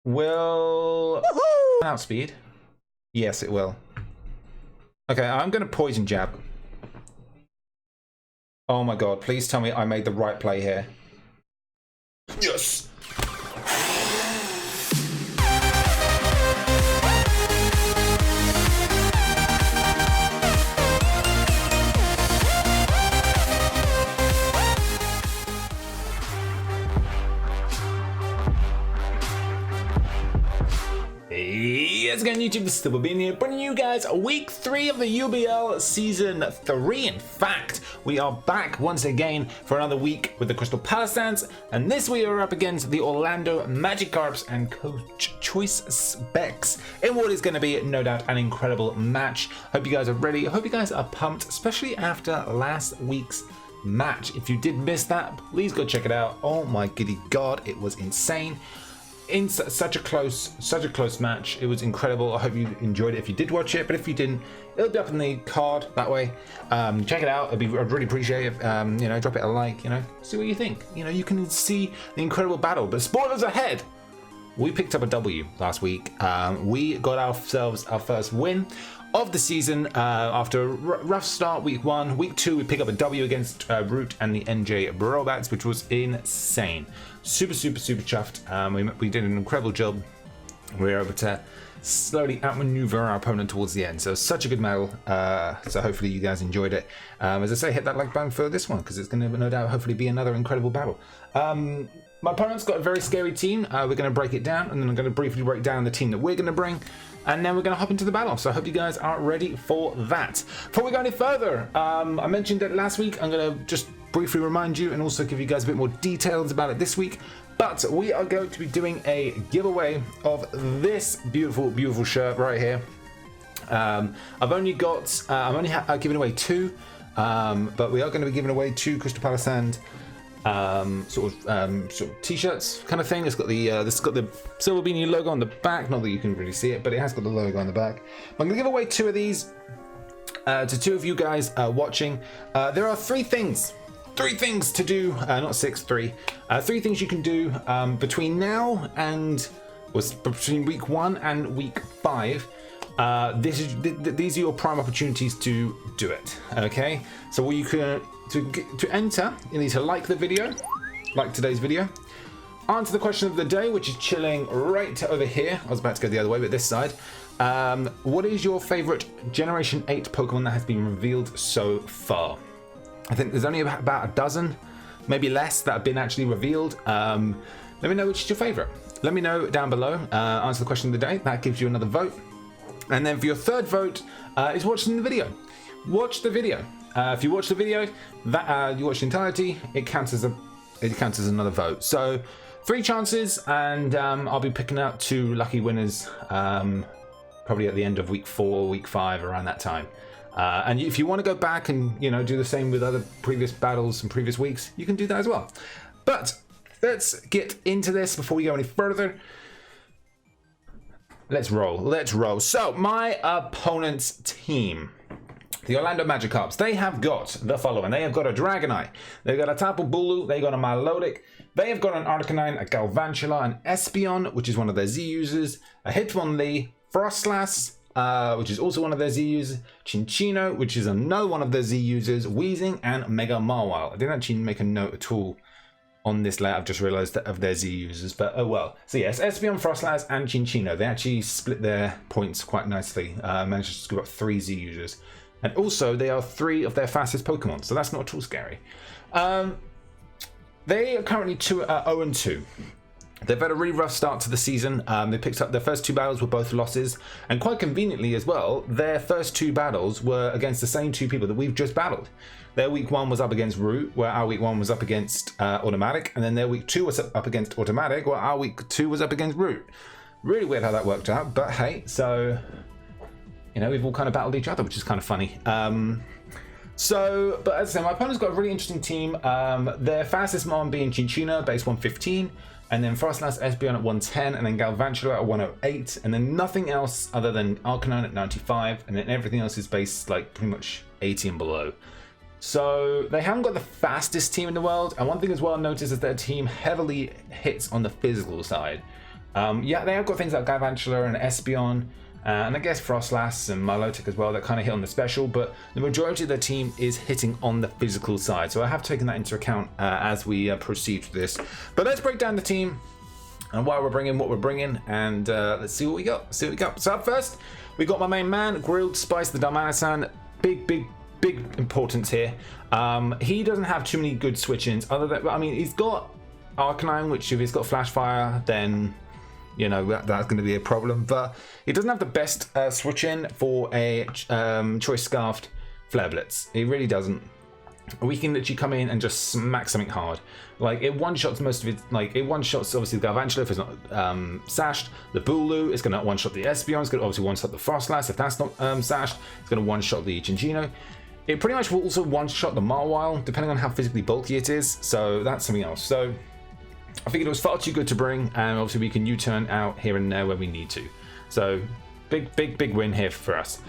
will outspeed. Yes, it will. Okay, I'm going to poison jab. Oh my god, please tell me I made the right play here. Yes! Yes, again, YouTube, this is the Bobine here, bringing you guys week 3 of the UBL Season 3. In fact, we are back once again for another week with the Crystal Palossands, and this week we're up against the Orlando Magikarps and Coach Choice Specs in what is going to be, no doubt, an incredible match. Hope you guys are ready. I hope you guys are pumped, especially after last week's match. If you did miss that, please go check it out. Oh my giddy god, it was insane. In such a close match. It was incredible. I hope you enjoyed it if you did watch it, but if you didn't, it'll be up in the card that way. Check it out. I'd really appreciate it. You know, drop it a like, you know, see what you think. You know, you can see the incredible battle, but spoilers ahead. We picked up a W last week. We got ourselves our first win of the season after a rough start week 1. Week 2 we pick up a W against Rewt and the NJ BROBATS, which was insane. Super chuffed. We did an incredible job. We were able to slowly outmaneuver our opponent towards the end. So such a good battle. So hopefully you guys enjoyed it. As I say, hit that like button for this one because it's going to no doubt hopefully be another incredible battle. My opponent's got a very scary team. We're going to break it down, and then I'm going to briefly break down the team that we're going to bring, and then we're going to hop into the battle. So I hope you guys are ready for that. Before we go any further, I mentioned it last week. I'm going to just briefly remind you and also give you guys a bit more details about it this week. But we are going to be doing a giveaway of this beautiful shirt right here. I'm only giving away 2, but we are going to be giving away 2 Crystal Palossands sort of t-shirts kind of thing. It's got the this has got the Silver Beanie logo on the back. Not that you can really see it, but it has got the logo on the back. I'm gonna give away 2 of these to 2 of you guys watching. There are 3 things to do, not 6, 3 things you can do between now and between week 1 and week 5. These are your prime opportunities to do it. Okay, so what you can to enter, you need to like the video, like today's video, answer the question of the day, which is chilling right over here. I was about to go the other way, but this side. What is your favorite Generation 8 Pokemon that has been revealed so far? I think there's only about a dozen, maybe less, that have been actually revealed. Let me know which is your favorite. Let me know down below. Answer the question of the day. That gives you another vote. And then for your 3rd vote is watching the video. Watch the video. If you watch the video, that you watch the entirety, it counts as another vote. So 3 chances, and I'll be picking out 2 lucky winners probably at the end of week 4, week 5, around that time. And if you want to go back and do the same with other previous battles and previous weeks, you can do that as well. But let's get into this before we go any further. Let's roll. So my opponent's team, the Orlando Magikarps, they have got the following. They have got a Dragonite, they've got a Tapu Bulu, they've got a Milotic, they have got an Arcanine, a Galvantula, an Espeon, which is one of their Z users, a Hitmonlee, Frostlass, which is also one of their Z users, Chinchino, which is another one of their Z users, Weezing, and Mega Mawile. I didn't actually make a note at all on this layout. I've just realized that of their Z users, but oh well. So yes, Espeon, Frostlass, and Chinchino, they actually split their points quite nicely. Managed to scoop up 3 Z users. And also, they are 3 of their fastest Pokemon, so that's not at all scary. They are currently 0-2. They've had a really rough start to the season. They picked up their first 2 battles were both losses, and quite conveniently as well, their first 2 battles were against the same 2 people that we've just battled. Their week 1 was up against Rewt, where our week 1 was up against AutoMatthic, and then their week 2 was up against AutoMatthic, where our week 2 was up against Rewt. Really weird how that worked out, but hey, so we've all kind of battled each other, which is kind of funny. But as I say, my opponent's got a really interesting team. Their fastest Mon being Chinchino, base 115, and then Frostlass, Espeon at 110, and then Galvantula at 108, and then nothing else other than Arcanine at 95, and then everything else is based like pretty much 80 and below. So they haven't got the fastest team in the world, and one thing as well noticed is their team heavily hits on the physical side. Yeah, they have got things like Galvantula and Espeon, and I guess Frostlass and Milotic as well that kind of hit on the special, but the majority of the team is hitting on the physical side. So I have taken that into account as we proceed with this. But let's break down the team and why we're bringing what we're bringing, and let's see what we got. So up first, we got my main man, Grilled Spice the Darmanitan. Big importance here. He doesn't have too many good switch-ins, other than, I mean, he's got Arcanine, which if he's got Flash Fire, then you know that's going to be a problem. But he doesn't have the best switch-in for a Choice Scarfed Flare Blitz. He really doesn't. We can literally come in and just smack something hard. Like, it one-shots most of it. Like, it one-shots obviously the Galvantula if it's not sashed. The Bulu is going to one-shot the Espeon. It's going to obviously one-shot the Frostlass if that's not sashed. It's going to one-shot the Chinchino. It pretty much will also one-shot the Marwile, depending on how physically bulky it is. So that's something else. So I figured it was far too good to bring, and obviously we can U-turn out here and there where we need to. So big win here for us.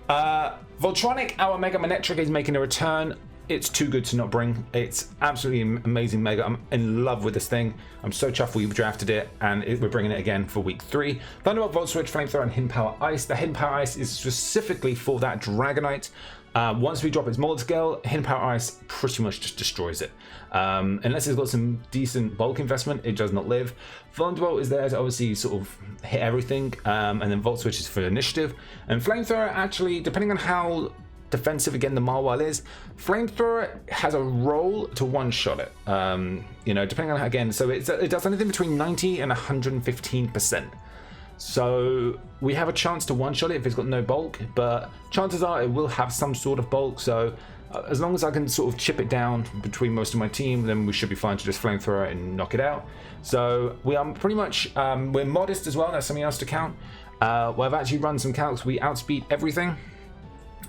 Voltronic, our Mega Manectric, is making a return. It's too good to not bring. It's absolutely amazing Mega. I'm in love with this thing. I'm so chuffed we drafted it, and we're bringing it again for week 3. Thunderbolt, Volt Switch, Flamethrower, and Hidden Power Ice. The Hidden Power Ice is specifically for that Dragonite. Once we drop its Mold Scale, Hidden Power Ice pretty much just destroys it. Unless it's got some decent bulk investment, it does not live. Thunderbolt is there to obviously sort of hit everything, and then Volt Switch is for initiative. And Flamethrower, actually, depending on how defensive again the Marwile is, Flamethrower has a role to one-shot it. You know, depending on how, again, so it does anything between 90 and 115%. So we have a chance to one-shot it if it's got no bulk, but chances are it will have some sort of bulk. So as long as I can sort of chip it down between most of my team, then we should be fine to just Flamethrower and knock it out. So we are pretty much, we're modest as well. That's something else to count. Well, I've actually run some calcs. We outspeed everything.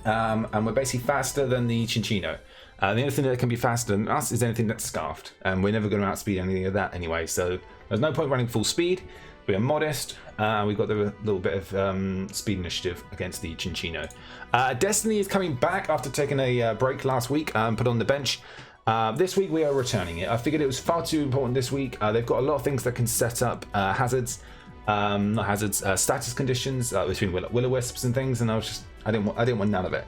And we're basically faster than the Chinchino. The only thing that can be faster than us is anything that's scarfed, and we're never going to outspeed anything of that anyway, so there's no point running full speed. We are modest. We've got the little bit of speed initiative against the Chinchino. Destiny is coming back after taking a break last week, put on the bench. This week we are returning it. I figured it was far too important this week. They've got a lot of things that can set up hazards, not hazards, status conditions between Will-O-Wisps and things, and I didn't want none of it.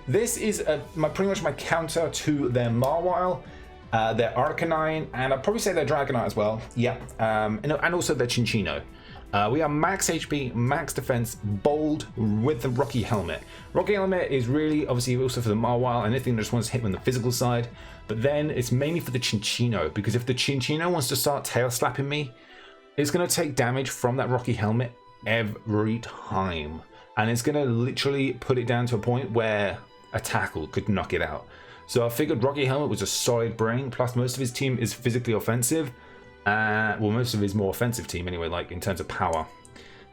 This is pretty much my counter to their Marwile, their Arcanine, and I'd probably say their Dragonite as well. Yeah, and also their Chinchino. We are max HP, max defense, bold with the Rocky Helmet. Rocky Helmet is really obviously also for the Marwile, anything that just wants to hit on the physical side, but then it's mainly for the Chinchino, because if the Chinchino wants to start tail slapping me, it's going to take damage from that Rocky Helmet every time. And it's going to literally put it down to a point where a tackle could knock it out. So I figured Rocky Helmet was a solid bring, plus most of his team is physically offensive. Well, most of his more offensive team anyway, like in terms of power.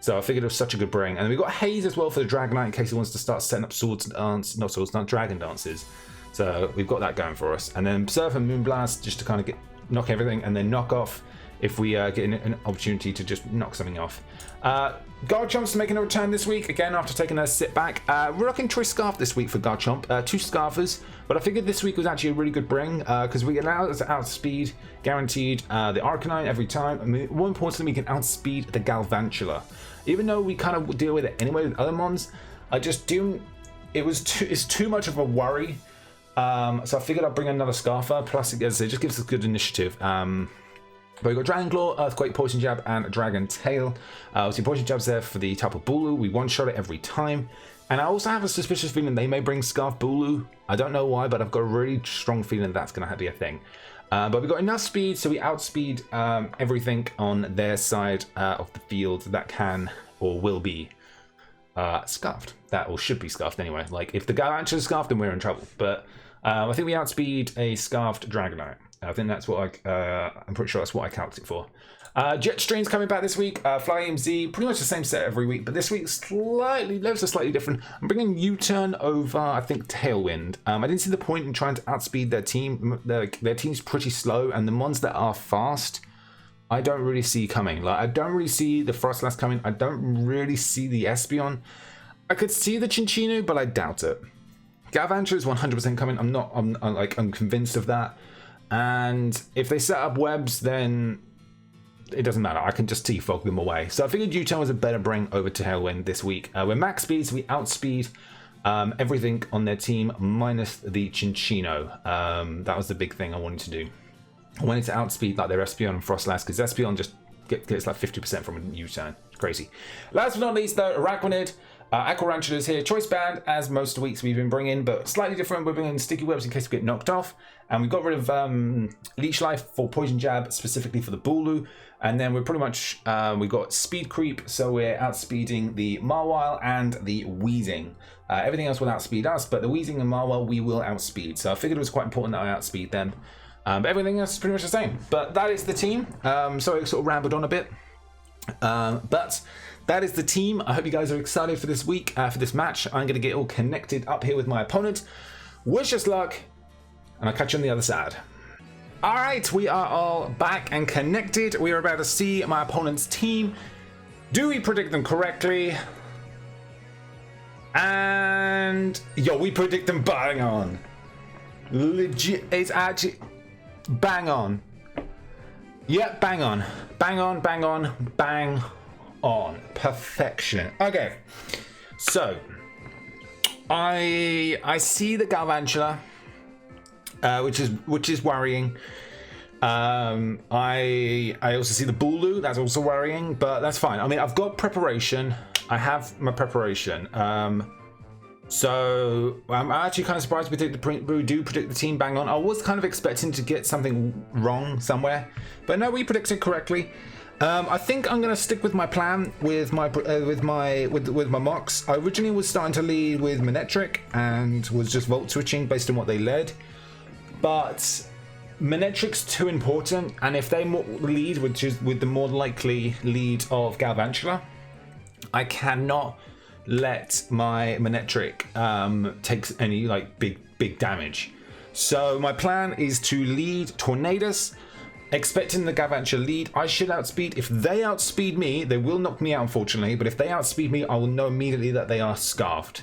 So I figured it was such a good bring. And then we got Haze as well for the Dragonite in case he wants to start setting up dragon dances. So we've got that going for us. And then Surf and Moonblast just to kind of knock everything, and then knock off if we get an opportunity to just knock something off. Garchomp's making a return this week, again after taking a sit back. We're rocking Choice Scarf this week for Garchomp, 2 Scarfers, but I figured this week was actually a really good bring, because we allow us to outspeed, guaranteed, the Arcanine every time. I mean, more importantly, we can outspeed the Galvantula. Even though we kind of deal with it anyway with other mons, I just do, it's too much of a worry. So I figured I'd bring another Scarfer, plus it just gives us good initiative. But we've got Dragon Claw, Earthquake, Poison Jab, and Dragon Tail. Obviously, Poison Jab's there for the Tapu Bulu. We one-shot it every time. And I also have a suspicious feeling they may bring Scarf Bulu. I don't know why, but I've got a really strong feeling that's going to be a thing. But we've got enough speed, so we outspeed everything on their side of the field that can or will be scarfed. That or should be scarfed anyway. Like, if the Galvantula is scarfed, then we're in trouble. But I think we outspeed a scarfed Dragonite. I think that's what I'm pretty sure that's what I calced it for. Jetstream's coming back this week. Flying Z, pretty much the same set every week, but this week slightly different. I'm bringing U-turn over, I think, Tailwind. I didn't see the point in trying to outspeed their team. Their team's pretty slow, and the ones that are fast, I don't really see coming. Like, I don't really see the Frostlass coming. I don't really see the Espeon. I could see the Chinchino, but I doubt it. Galvantula is 100% coming. I'm convinced of that. And if they set up webs, then it doesn't matter. I can just T-fog them away. So I figured U-turn was a better bring over to Tailwind this week. We're max speed, so we outspeed everything on their team minus the Chinchino. That was the big thing I wanted to do. I wanted to outspeed like their Espeon and Frostlass, because Espeon just gets like 50% from a U-turn. Crazy. Last but not least, though, Araquanid. Aquarantula's here. Choice band, as most weeks we've been bringing, but slightly different. We're bringing sticky webs in case we get knocked off. And we got rid of Leech Life for Poison Jab, specifically for the Bulu. And then we're pretty much, we got Speed Creep, so we're outspeeding the Marwile and the Weezing. Everything else will outspeed us, but the Weezing and Marwile we will outspeed. So I figured it was quite important that I outspeed them. But everything else is pretty much the same. But that is the team. Sorry, I sort of rambled on a bit. But that is the team. I hope you guys are excited for this week, for this match. I'm going to get all connected up here with my opponent. Wish us luck, and I'll catch you on the other side. All right, we are all back and connected. We are about to see my opponent's team. Do we predict them correctly? And yo, we predict them bang on. Legit, it's actually bang on. Yep, bang on. Bang on, bang on, bang on. Perfection. Okay, so I see the Galvantula, which is worrying. I also see the Bulu. That's also worrying, but that's fine. I mean, I've got preparation. I have my preparation. So I'm actually kind of surprised we do predict the team bang on. I was kind of expecting to get something wrong somewhere, but no, we predicted correctly. I think I'm going to stick with my plan with my mocks. I originally was starting to lead with Manectric and was just volt switching based on what they led, but Manetric's too important, and if they lead, which is with the more likely lead of Galvantula, I cannot let my Manectric take any like big damage. So my plan is to lead Tornadus, expecting the Galvantula lead. I should outspeed. If they outspeed me, they will knock me out, unfortunately, but if they outspeed me, I will know immediately that they are scarfed.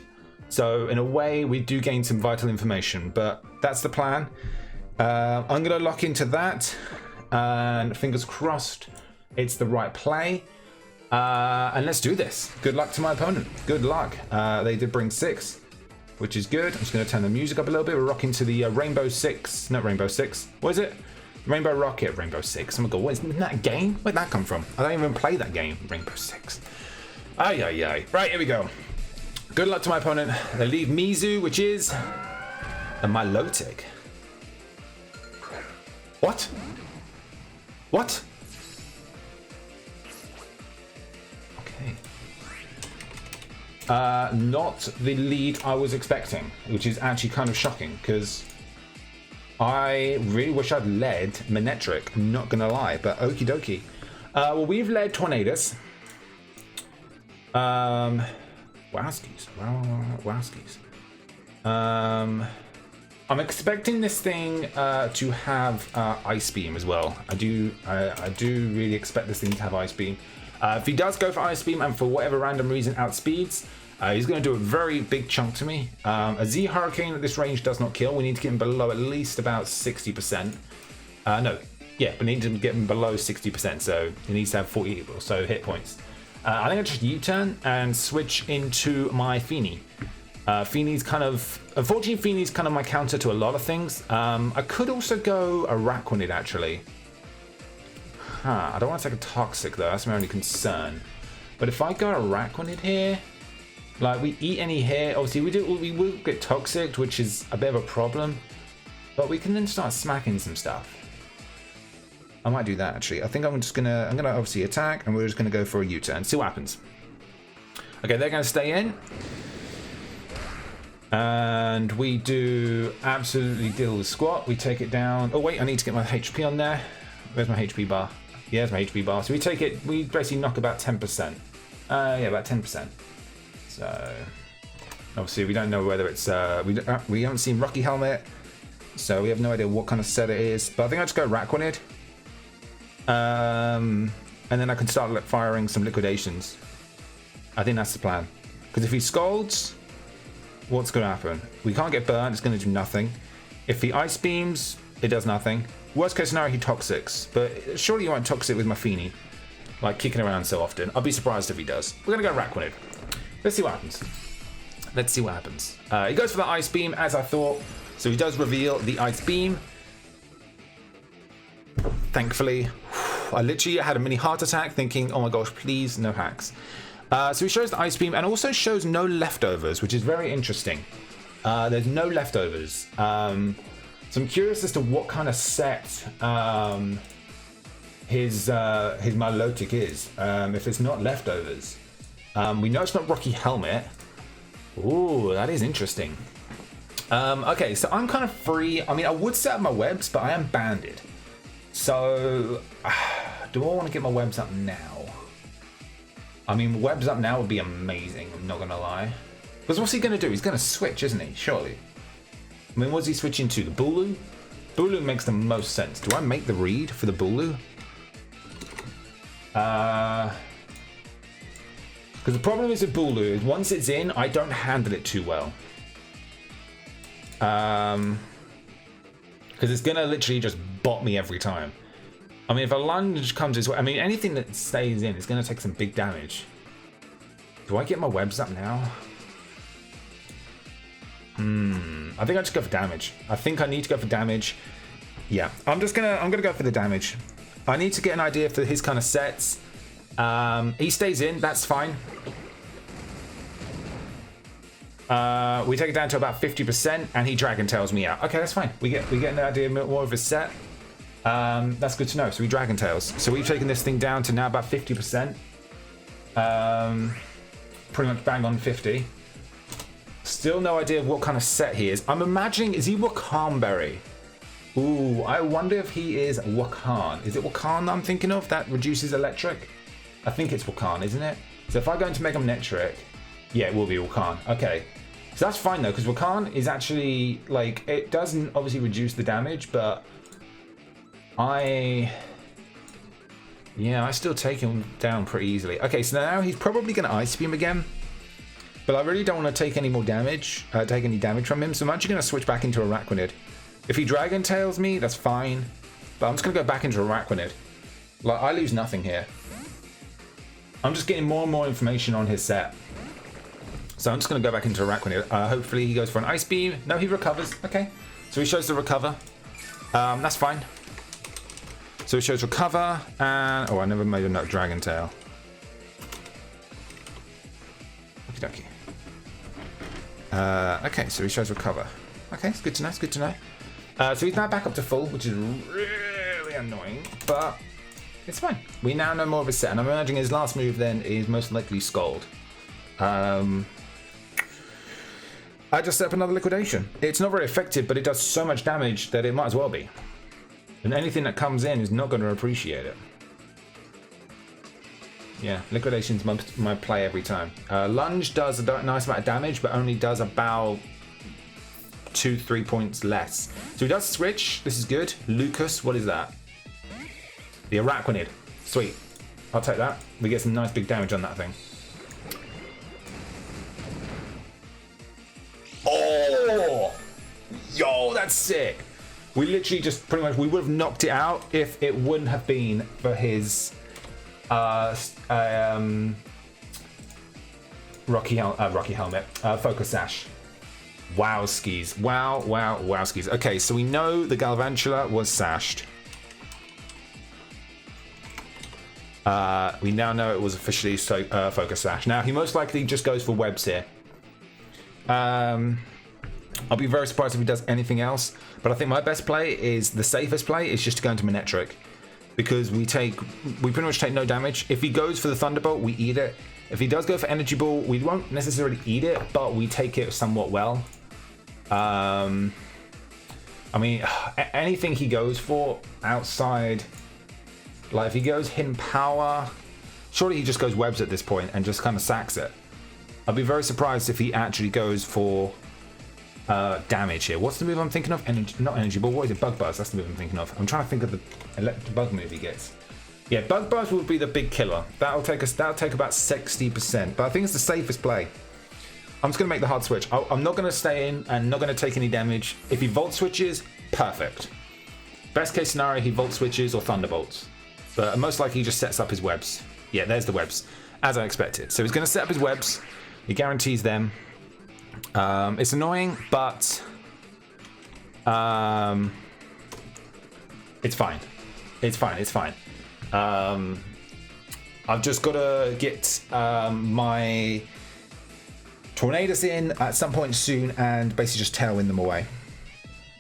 So in a way, we do gain some vital information, but that's the plan. I'm going to lock into that, and fingers crossed it's the right play. And let's do this. Good luck to my opponent. Good luck. They did bring 6, which is good. I'm just going to turn the music up a little bit. We're rocking to the Rainbow 6. Not Rainbow 6. What is it? Rainbow Rocket. Rainbow 6. Oh my god, what is that a game? Where'd that come from? I don't even play that game. Rainbow 6. Ay, ay, ay. Right, here we go. Good luck to my opponent. They leave Mizu, which is a Milotic. What? What? Okay. Not the lead I was expecting, which is actually kind of shocking, because I really wish I'd led Manectric, I'm not gonna lie, but okie dokie. Well, we've led Tornadus. Wowskis. Wowskis. I'm expecting this thing to have Ice Beam as well. I do really expect this thing to have Ice Beam. If he does go for Ice Beam and for whatever random reason outspeeds, he's going to do a very big chunk to me. A Z Hurricane at this range does not kill. We need to get him below at least about 60%. No, yeah, we need to get him below 60%, so he needs to have 40 or so hit points. I think I'll just U-turn and switch into my Feeny. Feeny's kind of, unfortunately, Feeny's kind of my counter to a lot of things. I could also go Araquanid, actually. I don't want to take a Toxic, though. That's my only concern. But if I go Araquanid here, like, we eat any here, obviously we will get Toxic, which is a bit of a problem. But we can then start smacking some stuff. I might do that, actually. I think I'm gonna obviously attack, and we're just gonna go for a U-turn. See what happens. Okay, they're gonna stay in. And we do absolutely deal with Squat. We take it down. Oh wait, I need to get my HP on there. Where's my HP bar? Yeah, there's my HP bar. So we take it, we basically knock about 10%. Yeah, about 10%. So obviously we don't know whether it's we haven't seen Rocky Helmet, so we have no idea what kind of set it is. But I think I'll just go Araquanid. And then I can start firing some liquidations. I think that's the plan. Because if he scalds, what's going to happen? We can't get burnt, it's going to do nothing. If he ice beams, it does nothing. Worst case scenario, he Toxics. But surely you won't Toxic with my Feeny. Like, kicking around so often. I'll be surprised if he does. We're going to go Araquanid. Let's see what happens. Let's see what happens. He goes for the Ice Beam, as I thought. So he does reveal the Ice Beam. Thankfully, I literally had a mini heart attack thinking, oh my gosh, please, no hacks. So he shows the Ice Beam and also shows no leftovers, which is very interesting. There's no leftovers. So I'm curious as to what kind of set his Milotic is, if it's not leftovers. We know it's not Rocky Helmet. Ooh, that is interesting. Okay, so I'm kind of free. I mean, I would set up my webs, but I am banded. So, do I want to get my webs up now? I mean, webs up now would be amazing, I'm not going to lie. Because what's he going to do? He's going to switch, isn't he? Surely. I mean, what's he switching to? The Bulu? Bulu makes the most sense. Do I make the read for the Bulu? Because the problem is with Bulu is once it's in, I don't handle it too well. Because it's going to literally just bot me every time. I mean, if a lunge comes his way, I mean, anything that stays in is going to take some big damage. Do I get my webs up now? I think I just go for damage. I think I need to go for damage. Yeah, I'm gonna go for the damage. I need to get an idea for his kind of sets. He stays in, that's fine. We take it down to about 50% and he Dragon Tails me out. Okay, that's fine. We get an idea more of his set. That's good to know. So we Dragon Tails. So we've taken this thing down to now about 50%. Pretty much bang on 50. Still no idea of what kind of set he is. I'm imagining, is he Wakanberry? Ooh, I wonder if he is Wakan. Is it Wakan that I'm thinking of? That reduces electric? I think it's Wakan, isn't it? So if I go into Mega Manectric, yeah, it will be Wakan. Okay. So that's fine though, because Wakan is actually, like, it doesn't obviously reduce the damage, but I still take him down pretty easily. Okay, so now he's probably going to Ice Beam again. But I really don't want to take any more damage, take any damage from him, so I'm actually going to switch back into Araquanid. If he Dragon Tails me, that's fine. But I'm just going to go back into Araquanid. Like, I lose nothing here. I'm just getting more and more information on his set. So I'm just going to go back into Araquanid. Hopefully he goes for an Ice Beam. No, he recovers. Okay. So he shows the Recover. That's fine. So he shows Recover, and... oh, I never made a note Dragon Tail. Okie dokie. Okay, so he shows Recover. Okay, it's good to know, it's good to know. So he's now back up to full, which is really annoying, but it's fine. We now know more of his set, and I'm imagining his last move then is most likely Scald. I just set up another Liquidation. It's not very effective, but it does so much damage that it might as well be. And anything that comes in is not going to appreciate it. Yeah, Liquidation's my play every time. Lunge does a nice amount of damage, but only does about 2-3 points less. So he does switch. This is good. Lucas, what is that? The Araquanid. Sweet. I'll take that. We get some nice big damage on that thing. Oh! Yo, that's sick. We literally just pretty much, we would have knocked it out if it wouldn't have been for his Rocky Helmet, Focus Sash. Wow skis. Wow skis. Okay, so we know the Galvantula was sashed. We now know it was officially Focus Sash. Now, he most likely just goes for webs here. I'll be very surprised if he does anything else, but I think my best play is, the safest play is just to go into Manectric, because we pretty much take no damage. If he goes for the Thunderbolt, we eat it. If he does go for Energy Ball, we won't necessarily eat it, but we take it somewhat well. I mean, anything he goes for outside, like if he goes Hidden Power, surely he just goes webs at this point and just kind of sacks it. I'd be very surprised if he actually goes for damage here. What's the move I'm thinking of? Not Energy Ball. What is it? Bug Buzz. That's the move I'm thinking of. I'm trying to think of the electric bug move he gets. Yeah, Bug Buzz would be the big killer. That'll take about 60%. But I think it's the safest play. I'm just gonna make the hard switch. I'm not gonna stay in and not gonna take any damage. If he Volt switches, perfect. Best case scenario, he Volt Switches or Thunderbolts. But most likely he just sets up his webs. Yeah, there's the webs, as I expected. So he's going to set up his webs. He guarantees them. It's annoying, but it's fine. It's fine. It's fine. I've just got to get my Tornadoes in at some point soon and basically just Tailwind them away.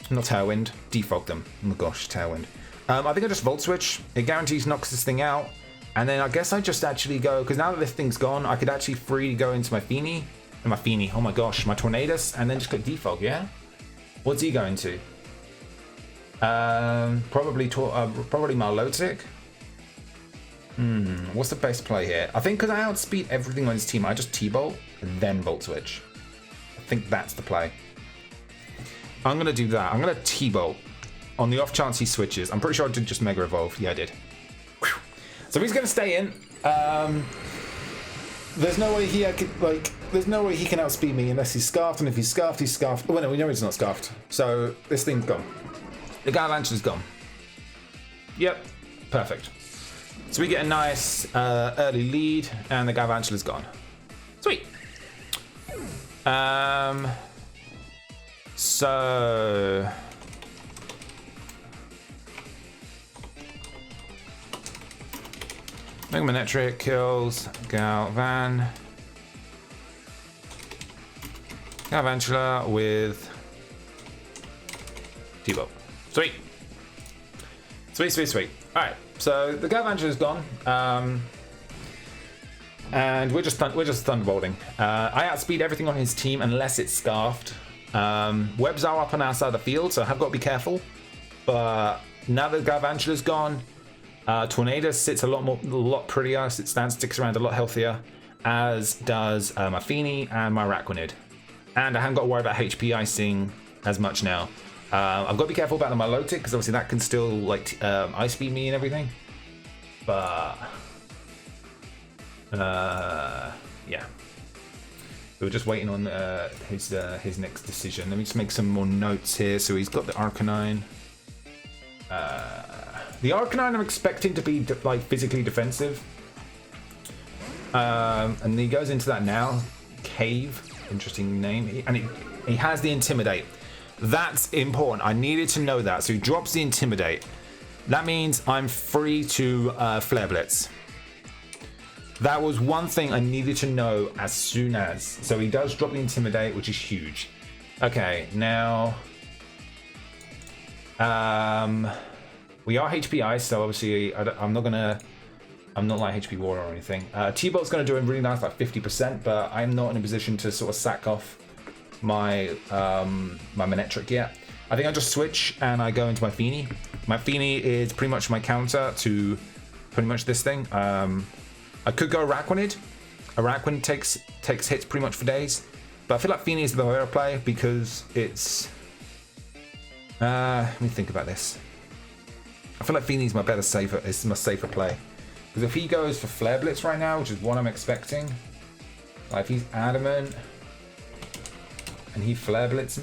Not Tailwind, defog them. Oh my gosh, Tailwind. I think I just Volt Switch. It guarantees knocks this thing out. And then I guess I just actually go, because now that this thing's gone, I could actually freely go into my Feeny. And my Feeny, oh my gosh, my Tornadoes, and then just click defog, yeah? What's he going to? Probably Milotic. What's the best play here? I think because I outspeed everything on his team, I just T-Bolt and then Volt Switch. I think that's the play. I'm going to do that. I'm going to T-Bolt on the off chance he switches. I'm pretty sure I did just Mega Evolve. Yeah, I did. Whew. So he's going to stay in. There's no way there's no way he can outspeed me unless he's Scarfed, and if he's Scarfed, he's Scarfed. Oh, well, no, we know he's not Scarfed. So this thing's gone. The Galvantula's gone. Yep, perfect. So we get a nice early lead, and the Galvantula's gone. Sweet. So Megamanectric kills Galvantula with T-Bolt. Sweet. Sweet, sweet, sweet. Alright, so the Galvantula's gone. And we're just Thunderbolting. I outspeed everything on his team unless it's Scarfed. Webs are up on our side of the field, so I have got to be careful. But now that Galvantula's gone, Tornado sits a lot prettier, sticks around a lot healthier, as does my Feeny and my Araquanid. And I haven't got to worry about HP icing as much now. I've got to be careful about the Milotic, because obviously that can still like ice beam me and everything. But yeah, we were just waiting on his next decision. Let me just make some more notes here. So he's got the Arcanine. The Arcanine I'm expecting to be like physically defensive, and he goes into that now. Cave, interesting name, and he has the Intimidate. That's important. I needed to know that. So he drops the Intimidate. That means I'm free to Flare Blitz. That was one thing I needed to know as soon as. So he does drop the Intimidate, which is huge. Okay, now we are HP Ice, so obviously I'm not like HP Water or anything. T-Bolt's going to do a really nice, like 50%, but I'm not in a position to sort of sack off my my Manectric yet. I think I just switch and I go into my Feeny. My Feeny is pretty much my counter to pretty much this thing. I could go Araquanid. Araquanid takes hits pretty much for days, but I feel like Feeny is the better play because it's. Let me think about this. I feel like Feeny's my safer play. Because if he goes for Flare Blitz right now, which is what I'm expecting, like if he's adamant and he Flare Blitz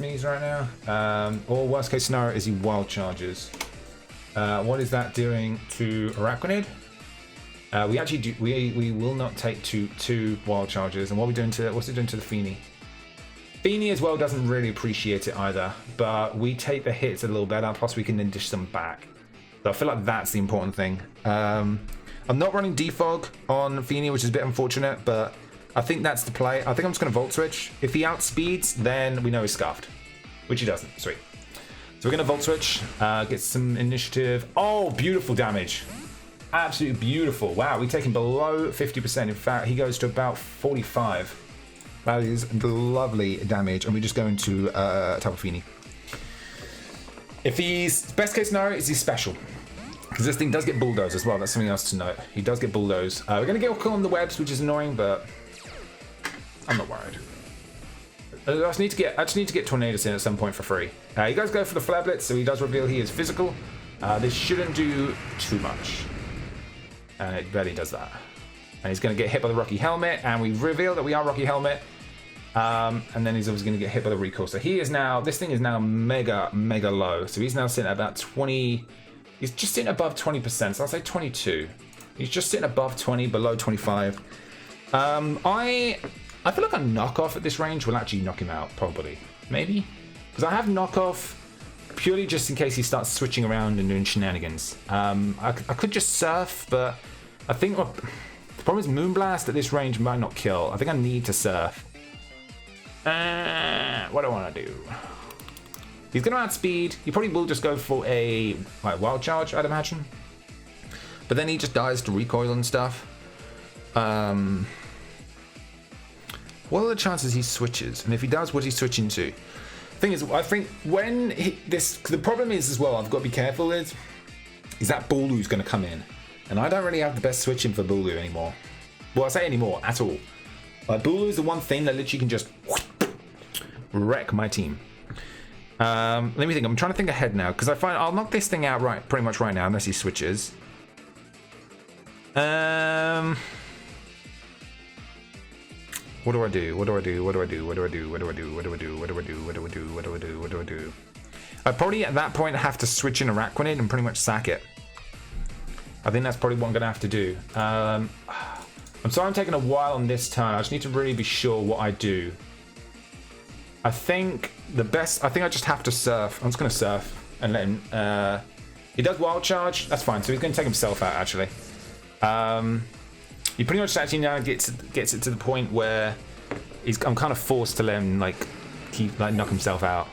me right now, or worst case scenario is he Wild Charges. What is that doing to Araquanid? We will not take two Wild Charges, and what's it doing to the Feeny? Feeny as well doesn't really appreciate it either, but we take the hits a little better, plus we can then dish them back. So I feel like that's the important thing. I'm not running Defog on Feeny, which is a bit unfortunate, but I think that's the play. I think I'm just going to Volt Switch. If he outspeeds, then we know he's Scarfed, which he doesn't. Sweet. So we're going to Volt Switch, get some initiative. Oh, beautiful damage. Absolutely beautiful. Wow, we take him below 50%. In fact, he goes to about 45. That is lovely damage, and we just go into Tapu Fini. If he's best case scenario, is he's special, because this thing does get Bulldoze as well. That's something else to note. He does get Bulldoze. We're gonna get on the webs, which is annoying, but I'm not worried. I just need to get Tornadoes in at some point for free. He does go for the Flare Blitz, so he does reveal he is physical. This shouldn't do too much, and it barely does that. And he's going to get hit by the Rocky Helmet, and we reveal that we are Rocky Helmet. And then he's obviously going to get hit by the recoil. So he is now, this thing is now mega low. So he's now sitting at about 20, he's just sitting above 20%. So I'll say 22. He's just sitting above 20, below 25. I feel like a knockoff at this range will actually knock him out, probably. Maybe? Because I have knockoff purely just in case he starts switching around and doing shenanigans. I could just surf, but I think the problem is Moonblast at this range might not kill. I think I need to surf. What do I want to do? He's going to outspeed. He probably will just go for a wild charge, I'd imagine. But then he just dies to recoil and stuff. What are the chances he switches? And if he does, what does he switch into? Thing is, I think when the problem is as well, I've got to be careful is that Bulu's going to come in. And I don't really have the best switching for Bulu anymore. Well, I say anymore, at all. Like, Bulu is the one thing that literally can just wreck my team. Let me think. I'm trying to think ahead now, because I find I'll knock this thing out pretty much right now, unless he switches. What do I do? What do I do? What do I do? What do I do? What do I do? What do I do? What do I do? What do I do? What do I do? What do I do? I probably at that point have to switch in Araquanid and pretty much sack it. I think that's probably what I'm gonna have to do. I'm sorry I'm taking a while on this turn. I just need to really be sure what I do. I think the best. I think I just have to surf. I'm just gonna surf and let him. He does wild charge. That's fine. So he's gonna take himself out actually. He pretty much actually now gets it to the point where I'm kind of forced to let him knock himself out.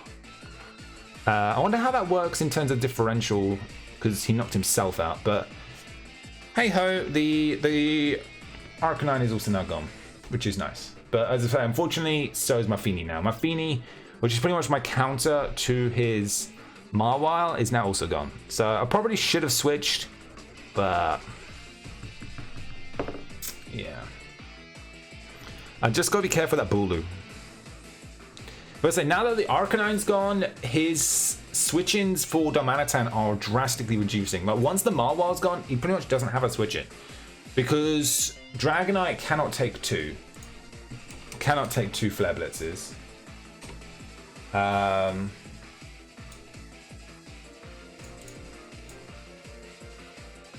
I wonder how that works in terms of differential because he knocked himself out. But hey ho, the Arcanine is also now gone, which is nice. But as I say, unfortunately, so is Mafini now. Mafini, which is pretty much my counter to his Mawile, is now also gone. So I probably should have switched, but yeah. I just gotta be careful of that Bulu. But I say, now that the Arcanine's gone, his switch-ins for Darmanitan are drastically reducing. But once the Marwile's gone, he pretty much doesn't have a switch-in. Because Dragonite cannot take two. Cannot take two Flare Blitzes.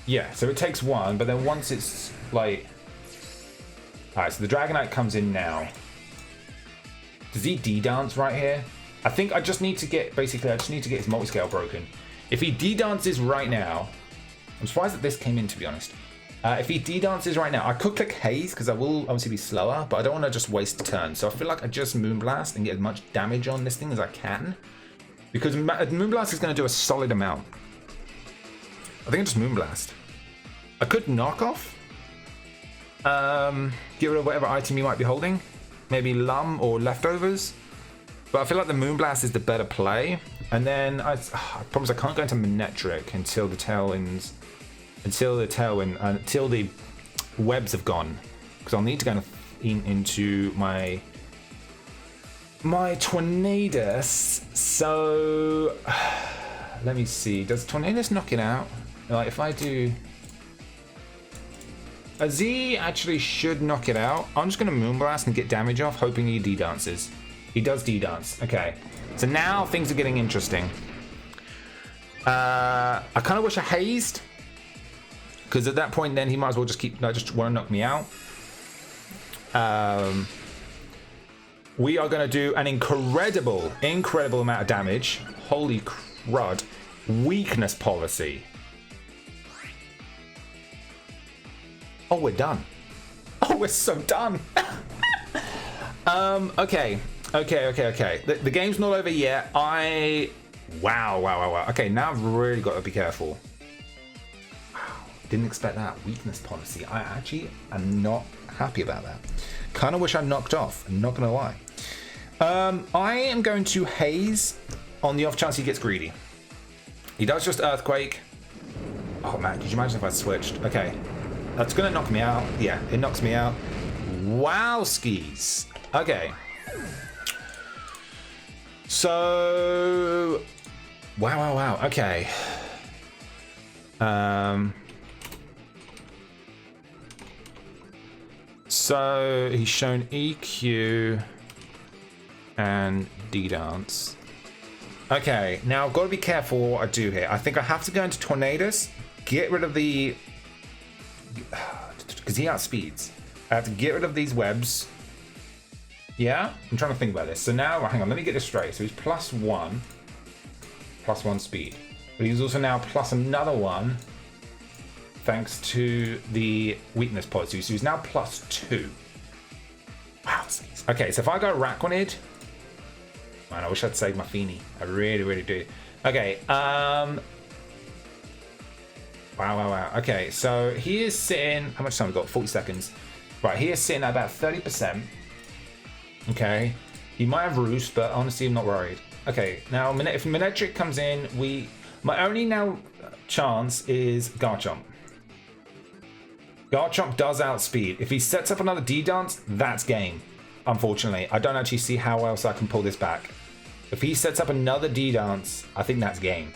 Yeah, so it takes one, but then once it's like... Alright, so the Dragonite comes in now. Does he D-dance right here? I think I just need to get, basically, I just need to get his multi-scale broken. If he D-dances right now, I'm surprised that this came in, to be honest. If he D-dances right now, I could click Haze, because I will obviously be slower, but I don't want to just waste a turn. So I feel like I just Moonblast and get as much damage on this thing as I can. Because Moonblast is going to do a solid amount. I think I just Moonblast. I could knock off. Get rid of whatever item you might be holding. Maybe Lum or Leftovers. But I feel like the Moonblast is the better play. And then I promise I can't go into Manectric until the Tailwinds. Until the webs have gone. Because I'll need to go into my Tornadus. So let me see. Does Tornadus knock it out? Like if I do... A Z actually should knock it out. I'm just going to Moonblast and get damage off, hoping he D-dances. He does D-dance. Okay. So now things are getting interesting. I kind of wish I hazed. Because at that point then he might as well just just want to knock me out. We are going to do an incredible amount of damage. Holy crud. Weakness policy. Oh, we're done. Oh, we're so done. Okay. The game's not over yet. Wow. Okay, now I've really got to be careful. Wow, didn't expect that. Weakness policy. I actually am not happy about that. Kind of wish I knocked off. I'm not going to lie. I am going to haze on the off chance he gets greedy. He does just Earthquake. Oh, man, could you imagine if I switched? Okay. That's gonna knock me out. Yeah, it knocks me out. Wow, skis. Okay. So, wow. Okay. So he's shown EQ. and D-Dance. Okay, now I've got to be careful what I do here. I think I have to go into Tornadus, get rid of the... because he outspeeds. I have to get rid of these webs. Yeah? I'm trying to think about this. So now, hang on, let me get this straight. So he's +1 speed. But he's also now plus another one thanks to the weakness policy. So he's now +2. Wow. Okay, so if I go Raquanid, man, I wish I'd saved my Feeny. I really, really do. Okay, wow. Okay, so he is sitting, how much time have we got? 40 seconds. Right, he is sitting at about 30%. Okay, he might have Roost, but honestly, I'm not worried. Okay, now if Manectric comes in, my only now chance is Garchomp. Garchomp does outspeed. If he sets up another D-Dance, that's game. Unfortunately, I don't actually see how else I can pull this back. If he sets up another D-Dance, I think that's game.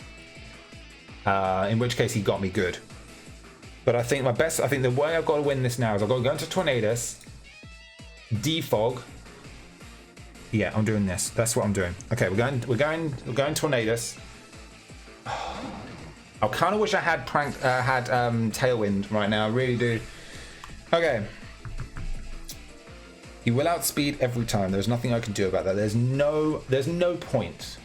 In which case, he got me good. But I think the way I've got to win this now is I've got to go into Tornadus, Defog. Yeah, I'm doing this. That's what I'm doing. Okay, we're going Tornadus. I kind of wish I had Tailwind right now. I really do. Okay. He will outspeed every time. There's nothing I can do about that. There's no point.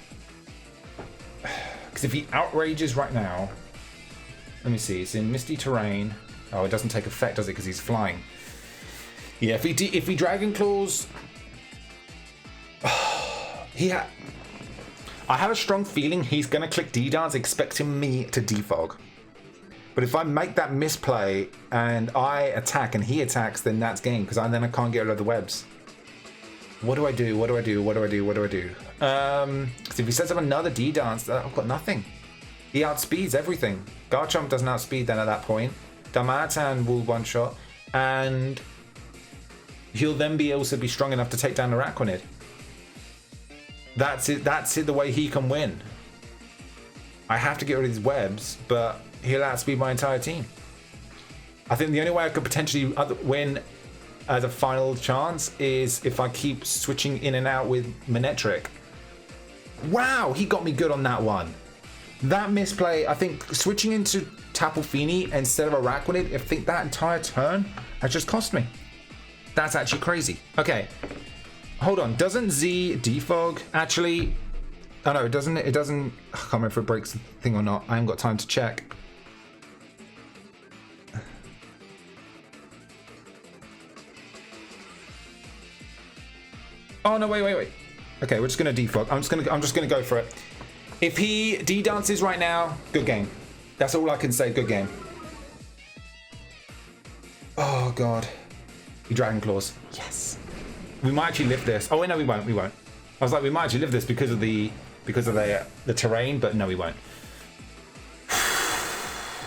Because if he outrages right now, let me see. It's in Misty Terrain. Oh, it doesn't take effect, does it? Because he's flying. Yeah, if he Dragon Claws, I have a strong feeling he's going to click D-Dance expecting me to defog. But if I make that misplay and I attack and he attacks, then that's game, because then I can't get rid of the webs. What do I do? Because if he sets up another D-Dance, I've got nothing. He outspeeds everything. Garchomp doesn't outspeed then at that point. Darmanitan will one-shot, and he'll then also be strong enough to take down the Raquanid. That's it, the way he can win. I have to get rid of these webs, but he'll outspeed my entire team. I think the only way I could potentially win as a final chance is if I keep switching in and out with Manectric. Wow, he got me good on that one. That misplay, I think switching into Tapu Fini instead of a Raquanid, I think that entire turn has just cost me. That's actually crazy. Okay. Hold on, doesn't Z defog actually? Oh no, it doesn't. I can't remember if it breaks the thing or not. I haven't got time to check. Oh no, wait. Okay, we're just gonna defog. I'm just gonna go for it. If he D-dances right now, good game. That's all I can say, good game. Oh god. He Dragon Claws. Yes. We might actually live this. Oh wait, no, we won't. I was like, we might actually live this because of the terrain, but no, we won't.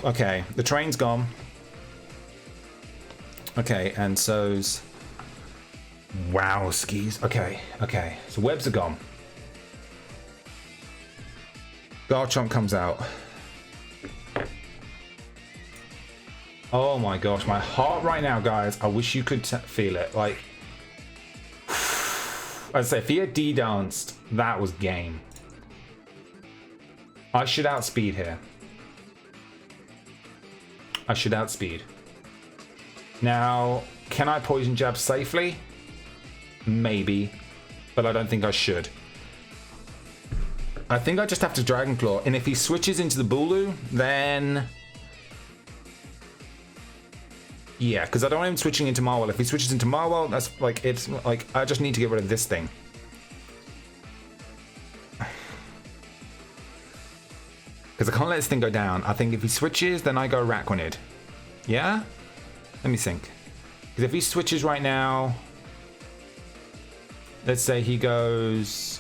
Okay, the terrain's gone. Okay, and so's wow skis. Okay, so webs are gone. Garchomp comes out. Oh my gosh, my heart right now, guys. I wish you could feel it. Like, I'd say if he had D-danced, that was game. I should outspeed here. I should outspeed. Now, can I poison jab safely? Maybe, but I don't think I should. I think I just have to Dragon Claw, and if he switches into the Bulu, then yeah, because I don't want him switching into Marwell. If he switches into Marwell, that's like, it's like, I just need to get rid of this thing. Because I can't let this thing go down. I think if he switches, then I go Raquanid. Yeah? Let me think. Because if he switches right now, let's say he goes,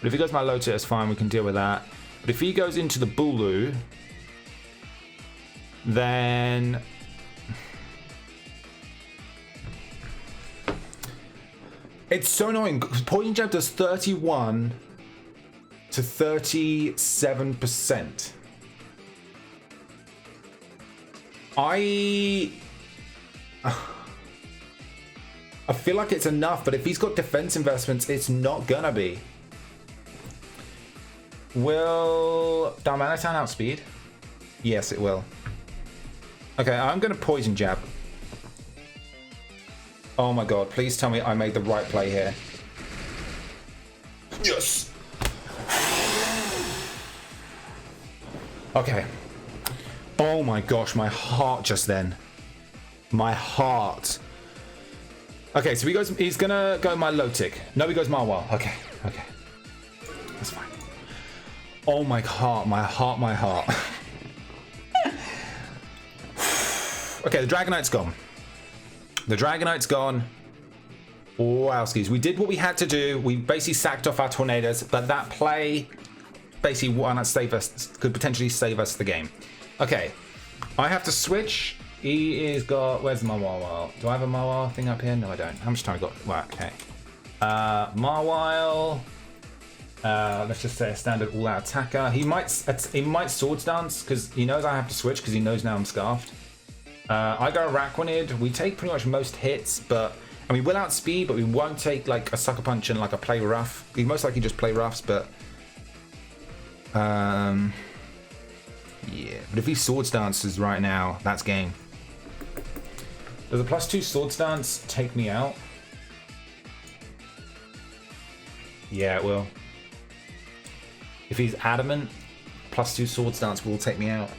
but if he goes my Lotus, fine, we can deal with that. But if he goes into the Bulu, then it's so annoying. Poison Jab does 31 to 37%. I feel like it's enough, but if he's got defense investments, it's not gonna be. Will Darmanitan outspeed? Yes, it will. Okay, I'm gonna poison jab. Oh my god, please tell me I made the right play here. Yes! Okay. Oh my gosh, my heart just then. My heart. Okay, so he's gonna go my Milotic. No, he goes Marwile. Okay, okay. That's fine. Oh my heart, my heart, my heart. Okay, the Dragonite's gone. The Dragonite's gone. Wow, skis. We did what we had to do. We basically sacked off our Tornadoes, but that play basically could potentially save us the game. Okay, I have to switch. He is got. Where's my Marwile? Do I have a Marwile thing up here? No, I don't. How much time I got? Well, okay. Marwile. Let's just say a standard all-out attacker. He might Swords Dance because he knows I have to switch because he knows now I'm scarfed. I go Araquanid. We take pretty much most hits, but and we will outspeed, but we won't take like a Sucker Punch and like a Play Rough. We most likely just play Roughs, but yeah. But if he Swords Dances right now, that's game. Does a +2 Swords Dance take me out? Yeah, it will. If he's adamant, +2 Swords Dance will take me out.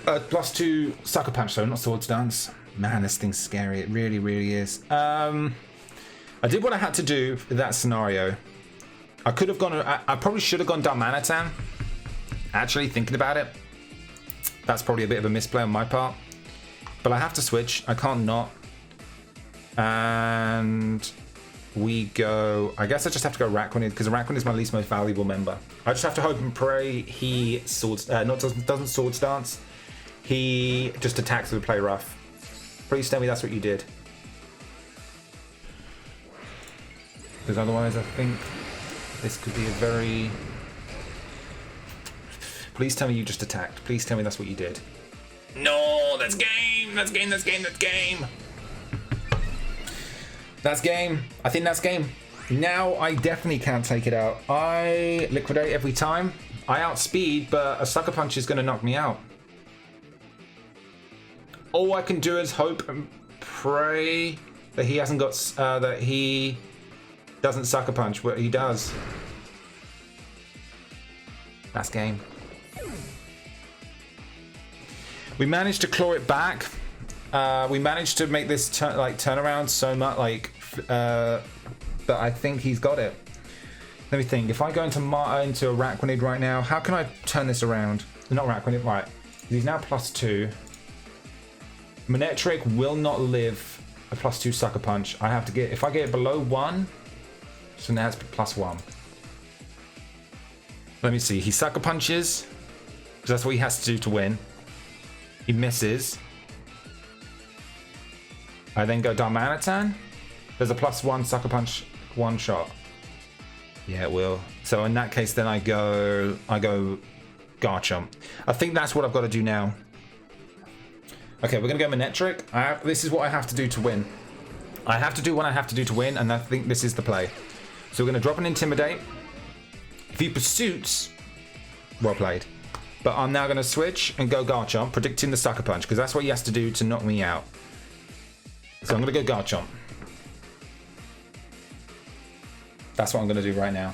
+2 Sucker Punch, though, not Swords Dance. Man, this thing's scary. It really, really is. I did what I had to do for that scenario. I could have gone. I probably should have gone Darmanitan. Actually, thinking about it, that's probably a bit of a misplay on my part. But I have to switch. I can't not. And we go. I guess I just have to go Araquanid because Araquanid is my least most valuable member. I just have to hope and pray he doesn't Swords Dance. He just attacks with Play Rough. Please tell me that's what you did. Because otherwise I think this could be a very... Please tell me you just attacked. Please tell me that's what you did. No, that's game! That's game, that's game, that's game! That's game. I think that's game. Now I definitely can't take it out. I liquidate every time. I outspeed, but a Sucker Punch is going to knock me out. All I can do is hope and pray that he hasn't got that he doesn't Sucker Punch, but he does. That's game. We managed to claw it back. We managed to make this turnaround so much, that I think he's got it. Let me think. If I go into Araquanid right now, how can I turn this around? Not Araquanid, right? He's now +2. Manectric will not live a +2 Sucker Punch. I have to get, if I get it below 1, so now it's +1. Let me see. He Sucker Punches, because that's what he has to do to win. He misses. I then go Darmanitan. There's a +1 Sucker Punch, one shot. Yeah, it will. So in that case, then I go Garchomp. I think that's what I've got to do now. Okay, we're gonna go Manectric. This is what I have to do to win. I have to do what I have to do to win, and I think this is the play. So we're gonna drop an Intimidate. If he pursuits, well played. But I'm now gonna switch and go Garchomp, predicting the Sucker Punch, because that's what he has to do to knock me out. So I'm gonna go Garchomp. That's what I'm gonna do right now.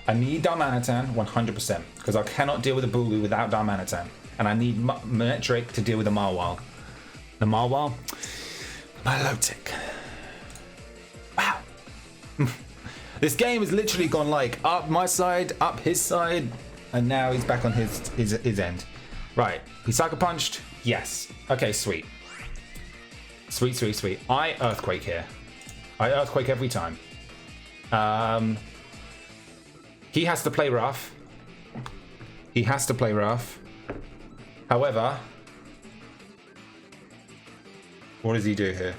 I need Darmanitan 100%, because I cannot deal with a Bulu without Darmanitan. And I need Manectric to deal with the Marwile. The Marwile? Milotic. Wow. This game has literally gone like up my side, up his side, and now he's back on his end. Right. He Sucker Punched? Yes. Okay, sweet. Sweet, sweet, sweet. I Earthquake here. I Earthquake every time. He has to play rough. He has to play rough. However, what does he do here?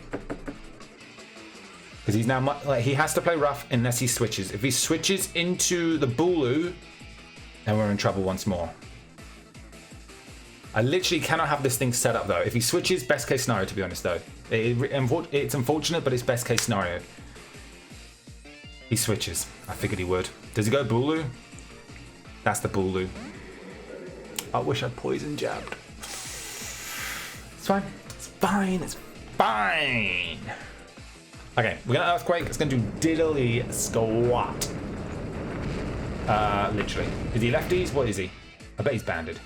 Because he's now he has to play rough unless he switches. If he switches into the Bulu, then we're in trouble once more. I literally cannot have this thing set up though. If he switches, best case scenario to be honest though. It's unfortunate, but it's best case scenario. He switches. I figured he would. Does he go Bulu? That's the Bulu. I wish I'd poison jabbed. It's fine. It's fine. It's fine. Okay, we're gonna Earthquake. It's gonna do diddly squat. Literally. Is he lefties? What is he? I bet he's banded.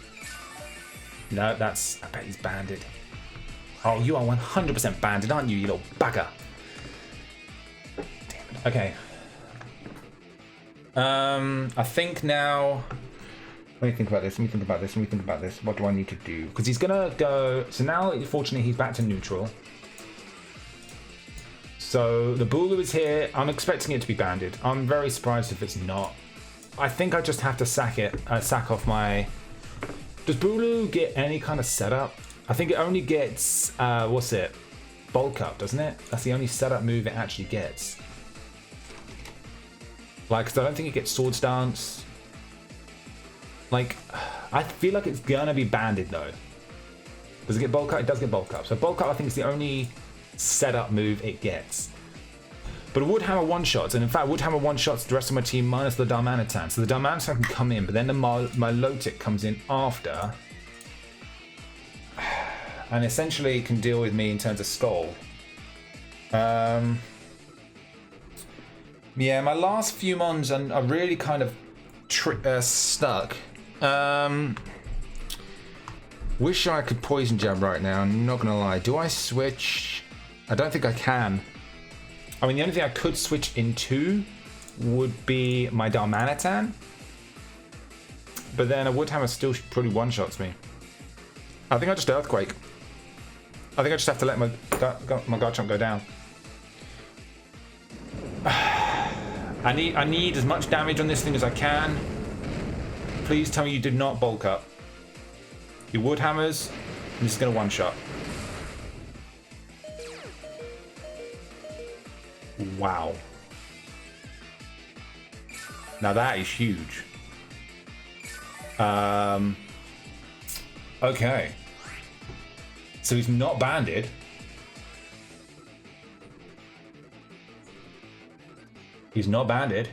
No, that's... I bet he's banded. Oh, you are 100% banded, aren't you, you little bugger? Damn it. Okay. I think now... Let me think about this, let me think about this, let me think about this. What do I need to do? Because he's gonna go... So now, fortunately, he's back to neutral. So, the Bulu is here. I'm expecting it to be banded. I'm very surprised if it's not. I think I just have to sack off my... Does Bulu get any kind of setup? I think it only gets, what's it? Bulk up, doesn't it? That's the only setup move it actually gets. Like, cause I don't think it gets Swords Dance. Like, I feel like it's gonna be banded though. Does it get Bulk up? It does get Bulk up. So Bulk up I think is the only setup move it gets. But Woodhammer one-shots, and in fact Woodhammer one-shots the rest of my team minus the Darmanitan. So the Darmanitan can come in, but then the Milotic comes in after. And essentially can deal with me in terms of Skull. Yeah, my last few mons are really kind of stuck. Wish I could Poison Jab right now, I'm not gonna lie. Do I switch? I don't think I can. I mean, the only thing I could switch into would be my Darmanitan. But then a Woodhammer still pretty one-shots me. I think I just Earthquake. I think I just have to let my Garchomp go down. I need as much damage on this thing as I can. Please tell me you did not bulk up. Your Woodhammers, and this is going to one-shot. Wow. Now that is huge. Okay. So he's not banded. He's not banded.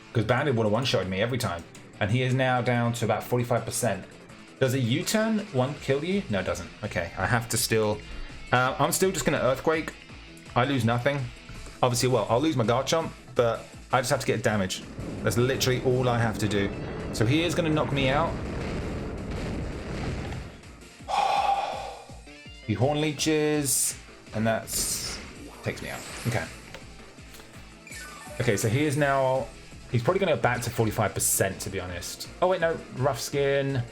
Because banded would have one-shotted me every time. And he is now down to about 45%. Does a U-turn kill you? No, it doesn't. Okay, I have to still... I'm still just going to Earthquake. I lose nothing. Obviously, well, I'll lose my Garchomp, but I just have to get damage. That's literally all I have to do. So he is going to knock me out. He Horn Leeches, and that's takes me out. Okay. Okay, so he is now... He's probably going to go back to 45%, to be honest. Oh, wait, no. Rough Skin.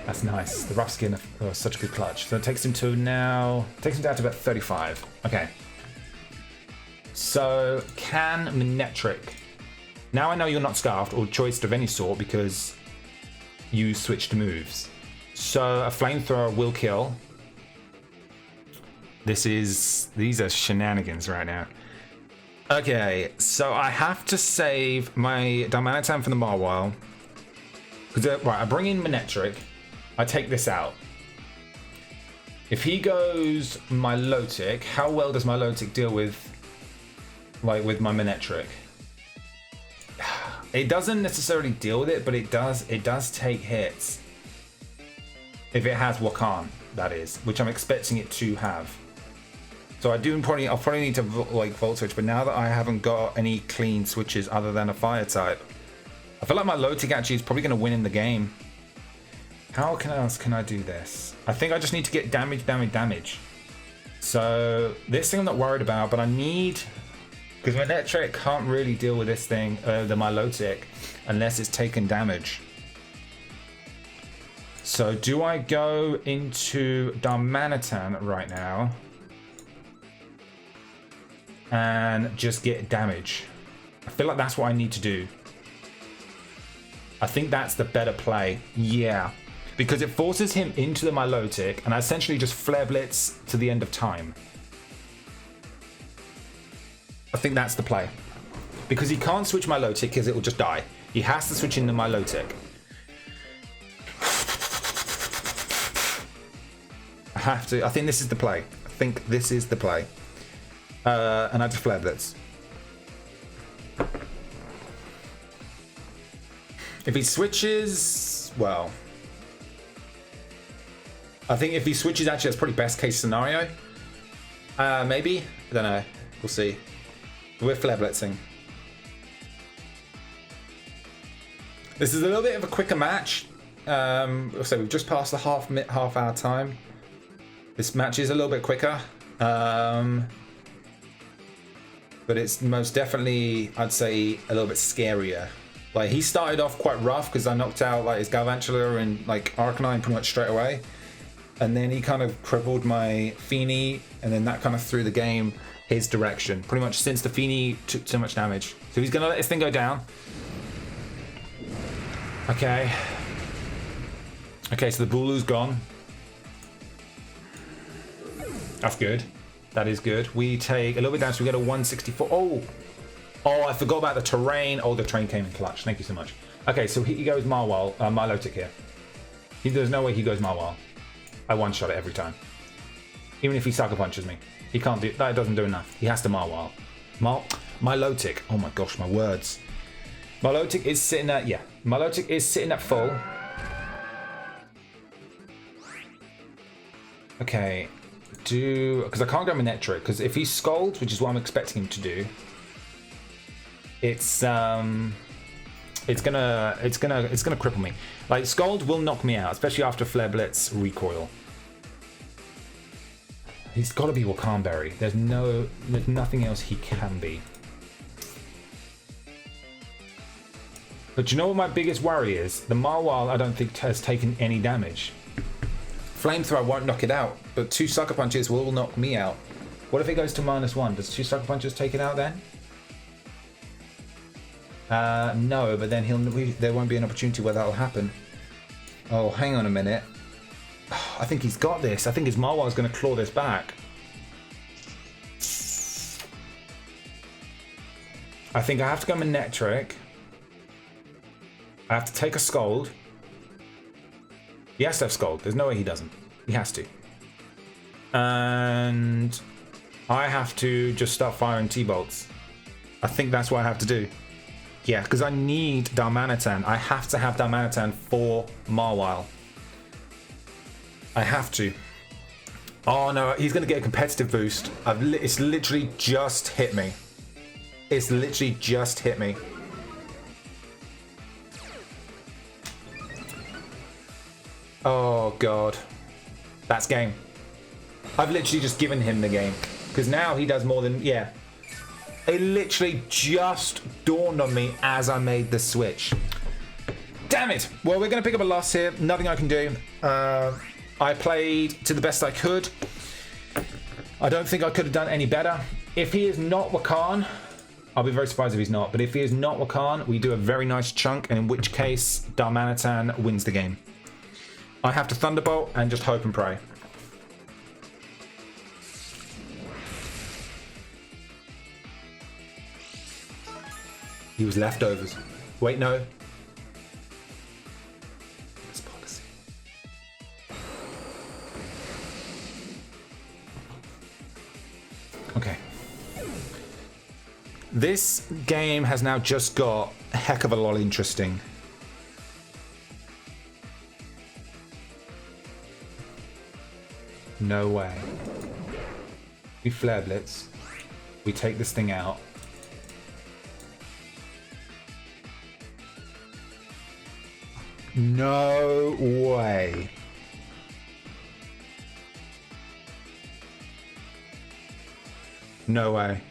That's nice. The Rough Skin are such a good clutch. So it takes him to now... Takes him down to about 35. Okay. So, can Manectric... Now I know you're not Scarfed or choiced of any sort because you switched moves. So, a Flamethrower will kill. These are shenanigans right now. Okay, so I have to save my Darmanitan from the Mawile. Right, I bring in Manectric. I take this out. If he goes Milotic, how well does Milotic deal with, like, with my Manectric? It doesn't necessarily deal with it, but it does take hits. If it has Wakan, that is, which I'm expecting it to have. So I'll probably need to like Volt Switch, but now that I haven't got any clean switches other than a Fire type, I feel like my Milotic actually is probably going to win in the game. How else can I do this? I think I just need to get damage. So this thing I'm not worried about, but I need... Because my Manectric can't really deal with this thing, the Milotic, unless it's taken damage. So do I go into Darmanitan right now and just get damage? I feel like that's what I need to do. I think that's the better play. Yeah. Because it forces him into the Milotic, and I essentially just Flare Blitz to the end of time. I think that's the play. Because he can't switch Milotic because it will just die. He has to switch into Milotic. have to. I think this is the play. I think this is the play. And I just Flare Blitz. If he switches, well, I think if he switches, actually, that's probably best case scenario. Maybe. I don't know. We'll see. We're Flare Blitzing. This is a little bit of a quicker match. So we've just passed the half hour time. This match is a little bit quicker. But it's most definitely, I'd say, a little bit scarier. Like, he started off quite rough because I knocked out like his Galvantula and like Arcanine pretty much straight away. And then he kind of crippled my Feeny, and then that kind of threw the game his direction. Pretty much since the Feeny took so much damage. So he's gonna let this thing go down. Okay. Okay, so the Bulu's gone. That's good. That is good. We take a little bit down, so we get a 164. Oh, I forgot about the terrain. Oh, the terrain came in clutch. Thank you so much. Okay, so he goes Milotic here. There's no way he goes Marwile. I one-shot it every time. Even if he Sucker Punches me. He can't do that. Doesn't do enough. He has to Marwile. Milotic. Oh my gosh, my words. Milotic is sitting at, yeah. Milotic is sitting at full. Okay. Because I can't go Manectric, because if he Scalds, which is what I'm expecting him to do, it's gonna cripple me. Like, Scald will knock me out, especially after Flare Blitz recoil. He's got to be Wakanberry. There's nothing else he can be. But you know what my biggest worry is? The Marwile I don't think has taken any damage. Flamethrower won't knock it out, but 2 Sucker Punches will knock me out. What if it goes to -1? Does 2 Sucker Punches take it out then? No, but then there won't be an opportunity where that'll happen. Oh, hang on a minute. I think he's got this. I think his Marwile is going to claw this back. I think I have to go Manectric. I have to take a Scald. He has to have Scald. There's no way he doesn't. He has to. And I have to just start firing T-Bolts. I think that's what I have to do. Yeah, because I need Darmanitan. I have to have Darmanitan for Marwile. I have to. Oh no, he's going to get a competitive boost. It's literally just hit me. It's literally just hit me. Oh god. That's game. I've literally just given him the game. Because now he does more than, yeah. It literally just dawned on me as I made the switch. Damn it! Well, we're going to pick up a loss here. Nothing I can do. I played to the best I could. I don't think I could have done any better. If he is not Wakan, I'll be very surprised if he's not. But if he is not Wakan, we do a very nice chunk. And in which case, Darmanitan wins the game. I have to Thunderbolt and just hope and pray. He was leftovers. Wait, no. This policy. Okay. This game has now just got a heck of a lot interesting. No way. We Flare Blitz. We take this thing out. No way. No way.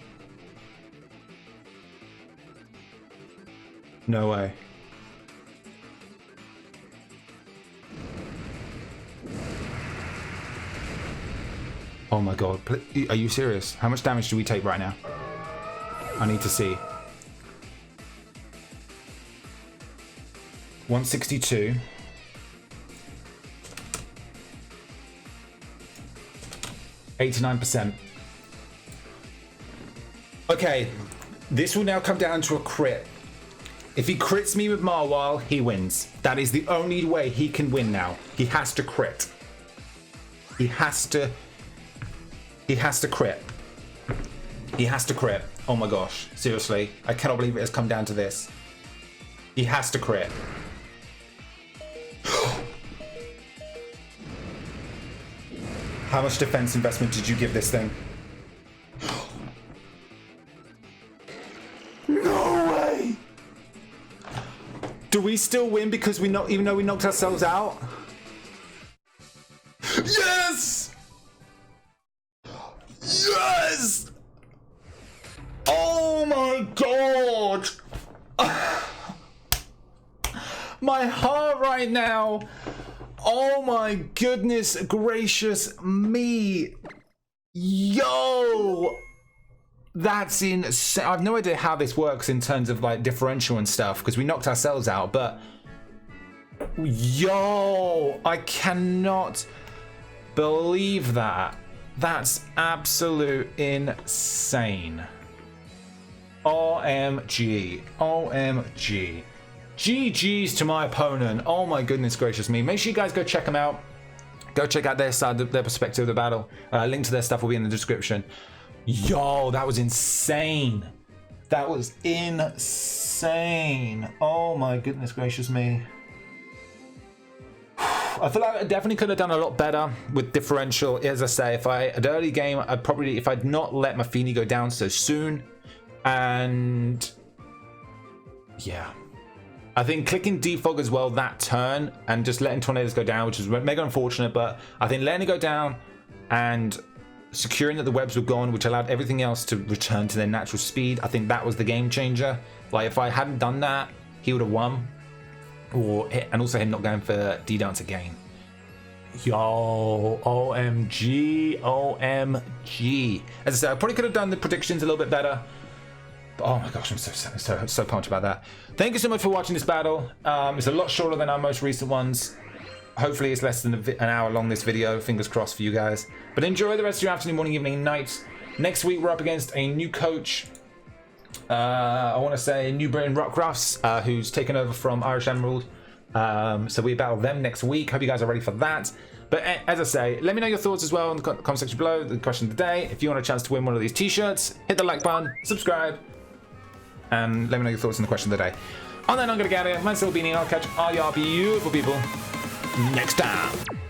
No way. Oh my god. Are you serious? How much damage do we take right now? I need to see. 162. %. Okay, this will now come down to a crit. If he crits me with Marwile, he wins. That is the only way he can win now. He has to crit. He has to crit. He has to crit. Oh my gosh. Seriously. I cannot believe it has come down to this. He has to crit. How much defense investment did you give this thing? No way! Do we still win because we not, even though we knocked ourselves out? Yes! Yes! Oh my god! My heart right now. Oh my goodness gracious me. Yo! That's insane. I have no idea how this works in terms of like differential and stuff because we knocked ourselves out, but yo, I cannot believe that. That's absolute insane. OMG. OMG. GG's to my opponent. Oh my goodness gracious me. Make sure you guys go check them out. Go check out their side, their perspective of the battle. Link to their stuff will be in the description. Yo, that was insane. That was insane. Oh my goodness gracious me. I feel like I definitely could have done a lot better with differential. As I say, if I at early game, I'd probably, if I'd not let my Feeny go down so soon, and yeah, I think clicking defog as well that turn and just letting tornadoes go down, which is mega unfortunate, but I think letting it go down and securing that the webs were gone, which allowed everything else to return to their natural speed, I think that was the game changer. Like if I hadn't done that, he would have won. And also him not going for D-Dance again. Yo, OMG, OMG. As I said, I probably could have done the predictions a little bit better. But oh my gosh, I'm so pumped about that. Thank you so much for watching this battle. It's a lot shorter than our most recent ones. Hopefully it's less than an hour long, this video. Fingers crossed for you guys. But enjoy the rest of your afternoon, morning, evening, night. Next week we're up against a new coach. I want to say New Britain ROCKRUFFS, who's taken over from Irish Emerald. So we battle them next week. Hope you guys are ready for that. But as I say, let me know your thoughts as well in the comment section below. The question of the day: if you want a chance to win one of these t-shirts, hit the like button, subscribe, and let me know your thoughts in the question of the day. On that, I'm gonna get out of here. Myself, Beanie. I'll catch all y'all beautiful people next time.